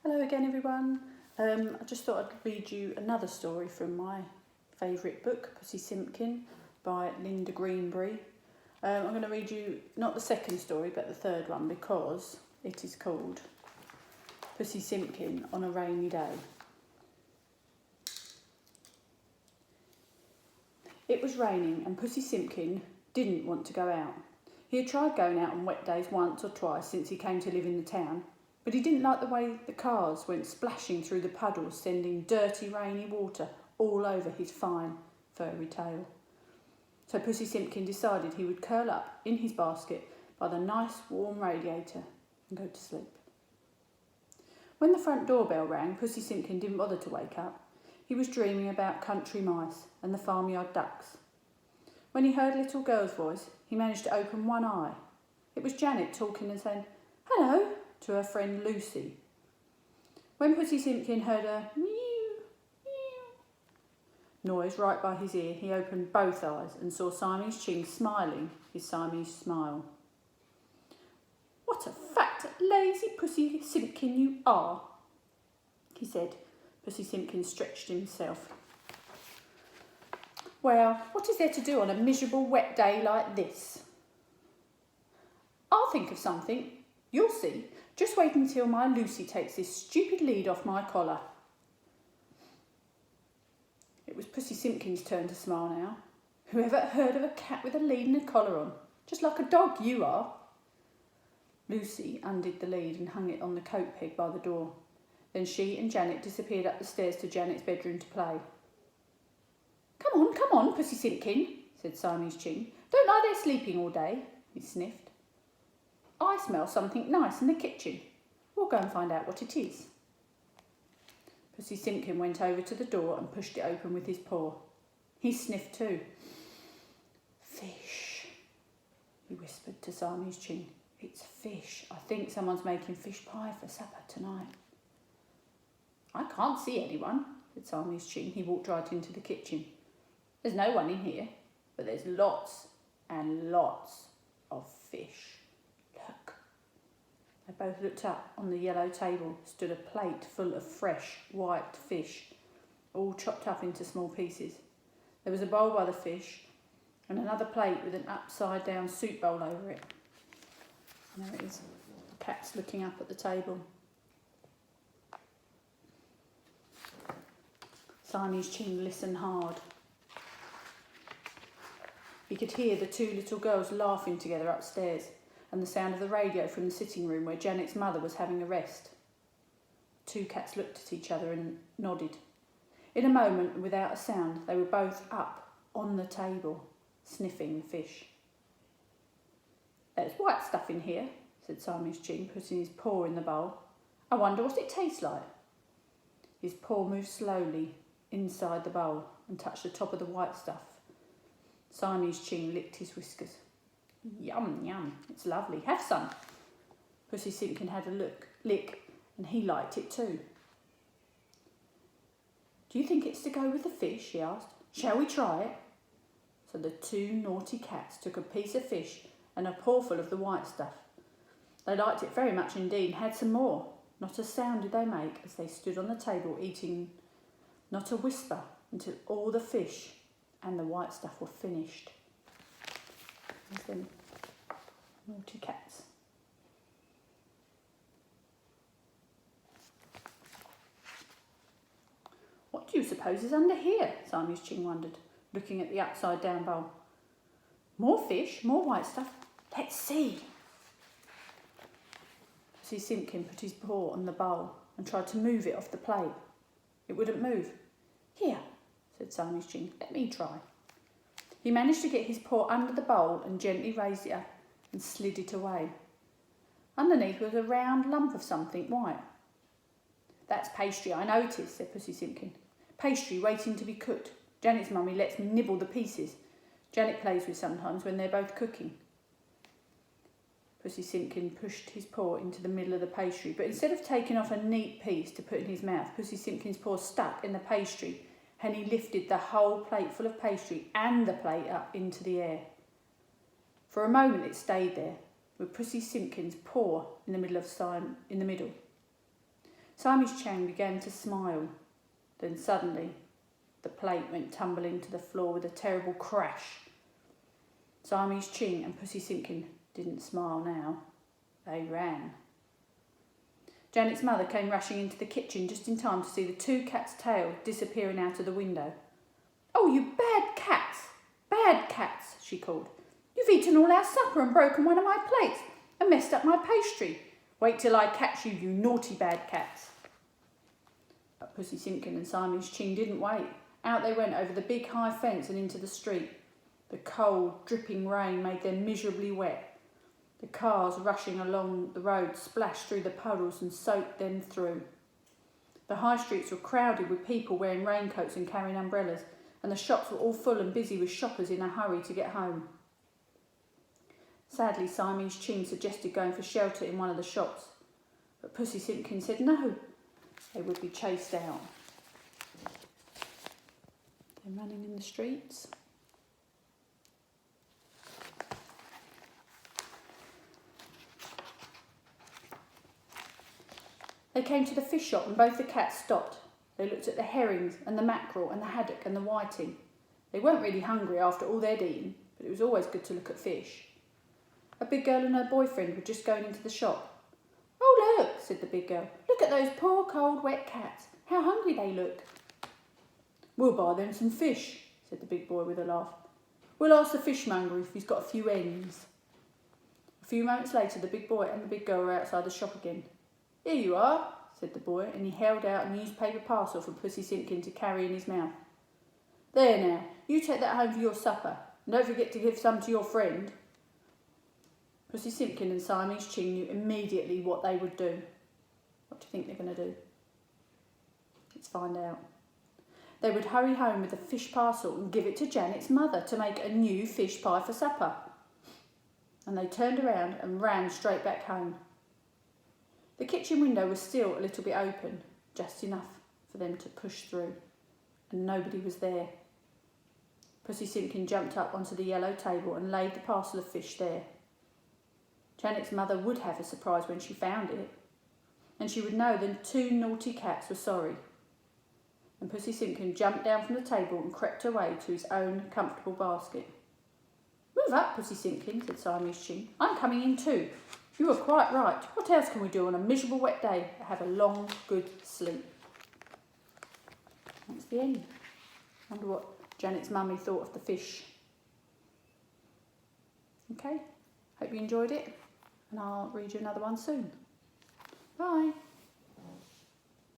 Hello again everyone. I just thought I'd read you another story from my favourite book, Pussy Simkin by Linda Greenbury. I'm going to read you not the second story but the third one because it is called Pussy Simkin on a Rainy Day. It was raining and Pussy Simkin didn't want to go out. He had tried going out on wet days once or twice since he came to live in the town, but he didn't like the way the cars went splashing through the puddles, sending dirty, rainy water all over his fine, furry tail. So Pussy Simkin decided he would curl up in his basket by the nice, warm radiator and go to sleep. When the front doorbell rang, Pussy Simkin didn't bother to wake up. He was dreaming about country mice and the farmyard ducks. When he heard a little girl's voice, he managed to open one eye. It was Janet talking and saying, "Hello," to her friend Lucy. When Pussy Simkin heard a mew, mew noise right by his ear, he opened both eyes and saw Siamese Ching smiling his Siamese smile. "What a fat, lazy Pussy Simkin you are," he said. Pussy Simkin stretched himself. "Well, what is there to do on a miserable wet day like this?" "I'll think of something. You'll see. Just wait until my Lucy takes this stupid lead off my collar." It was Pussy Simkin's turn to smile now. "Whoever heard of a cat with a lead and a collar on? Just like a dog you are." Lucy undid the lead and hung it on the coat peg by the door. Then she and Janet disappeared up the stairs to Janet's bedroom to play. Come on, Pussy Simkin," said Siamese Ching. "Don't lie there sleeping all day," he sniffed. "I smell something nice in the kitchen. We'll go and find out what it is." Pussy Simkin went over to the door and pushed it open with his paw. He sniffed too. "Fish," he whispered to Siamese Ching. "It's fish. I think someone's making fish pie for supper tonight." "I can't see anyone," said Siamese Ching. He walked right into the kitchen. "There's no one in here, but there's lots and lots of fish. Look." They both looked up. On the yellow table stood a plate full of fresh, white fish, all chopped up into small pieces. There was a bowl by the fish and another plate with an upside-down soup bowl over it. And there it is. The cat's looking up at the table. Siamese Ching listened hard. He could hear the two little girls laughing together upstairs and the sound of the radio from the sitting room where Janet's mother was having a rest. The two cats looked at each other and nodded. In a moment, and without a sound, they were both up on the table, sniffing the fish. "There's white stuff in here," said Siamese Ching, putting his paw in the bowl. "I wonder what it tastes like." His paw moved slowly inside the bowl and touched the top of the white stuff. Siamese Ching licked his whiskers. "Yum, yum, it's lovely. Have some." Pussy Simkin had a lick, and he liked it too. "Do you think it's to go with the fish?" he asked. "Shall we try it?" So the two naughty cats took a piece of fish and a pawful of the white stuff. They liked it very much indeed and had some more. Not a sound did they make as they stood on the table eating, not a whisper, until all the fish and the white stuff were finished. There's them naughty cats. "What do you suppose is under here?" Siamese Ching wondered, looking at the upside-down bowl. "More fish, more white stuff. Let's see." Pussy Simkin put his paw on the bowl and tried to move it off the plate. It wouldn't move. "Here," said Siamese Ching. "Let me try." He managed to get his paw under the bowl and gently raised it up and slid it away. Underneath was a round lump of something white. "That's pastry, I noticed," said Pussy Simkin. "Pastry waiting to be cooked. Janet's mummy lets me nibble the pieces. Janet plays with sometimes when they're both cooking." Pussy Simkin pushed his paw into the middle of the pastry, but instead of taking off a neat piece to put in his mouth, Pussy Simkin's paw stuck in the pastry and he lifted the whole plate full of pastry and the plate up into the air. For a moment it stayed there, with Pussy Simkin's paw in the middle. Siamese Chang began to smile. Then suddenly, the plate went tumbling to the floor with a terrible crash. Siamese Ching and Pussy Simkin didn't smile now. They ran. Janet's mother came rushing into the kitchen just in time to see the two cats' tails disappearing out of the window. "Oh, you bad cats! Bad cats!" she called. "You've eaten all our supper and broken one of my plates and messed up my pastry. Wait till I catch you, you naughty bad cats." But Pussy Simkin and Siamese Ching didn't wait. Out they went over the big high fence and into the street. The cold, dripping rain made them miserably wet. The cars rushing along the road splashed through the puddles and soaked them through. The high streets were crowded with people wearing raincoats and carrying umbrellas, and the shops were all full and busy with shoppers in a hurry to get home. Sadly, Siamese Ching suggested going for shelter in one of the shops, but Pussy Simkin said no, they would be chased out. They're running in the streets. They came to the fish shop and both the cats stopped. They looked at the herrings and the mackerel and the haddock and the whiting. They weren't really hungry after all they'd eaten, but it was always good to look at fish. A big girl and her boyfriend were just going into the shop. "Oh, look," said the big girl. "Look at those poor, cold, wet cats. How hungry they look." "We'll buy them some fish," said the big boy with a laugh. "We'll ask the fishmonger if he's got a few hens." A few moments later, the big boy and the big girl were outside the shop again. "Here you are," said the boy, and he held out a newspaper parcel for Pussy Simkin to carry in his mouth. "There now, you take that home for your supper, and don't forget to give some to your friend." Pussy Simkin and Siamese Ching knew immediately what they would do. What do you think they're going to do? Let's find out. They would hurry home with the fish parcel and give it to Janet's mother to make a new fish pie for supper. And they turned around and ran straight back home. The kitchen window was still a little bit open, just enough for them to push through, and nobody was there. Pussy Simkin jumped up onto the yellow table and laid the parcel of fish there. Janet's mother would have a surprise when she found it, and she would know the two naughty cats were sorry. And Pussy Simkin jumped down from the table and crept away to his own comfortable basket. "Move up, Pussy Simkin," said Siamese Ching. "I'm coming in too. You were quite right. What else can we do on a miserable wet day but have a long, good sleep?" That's the end. I wonder what Janet's mummy thought of the fish. Okay, hope you enjoyed it, and I'll read you another one soon. Bye.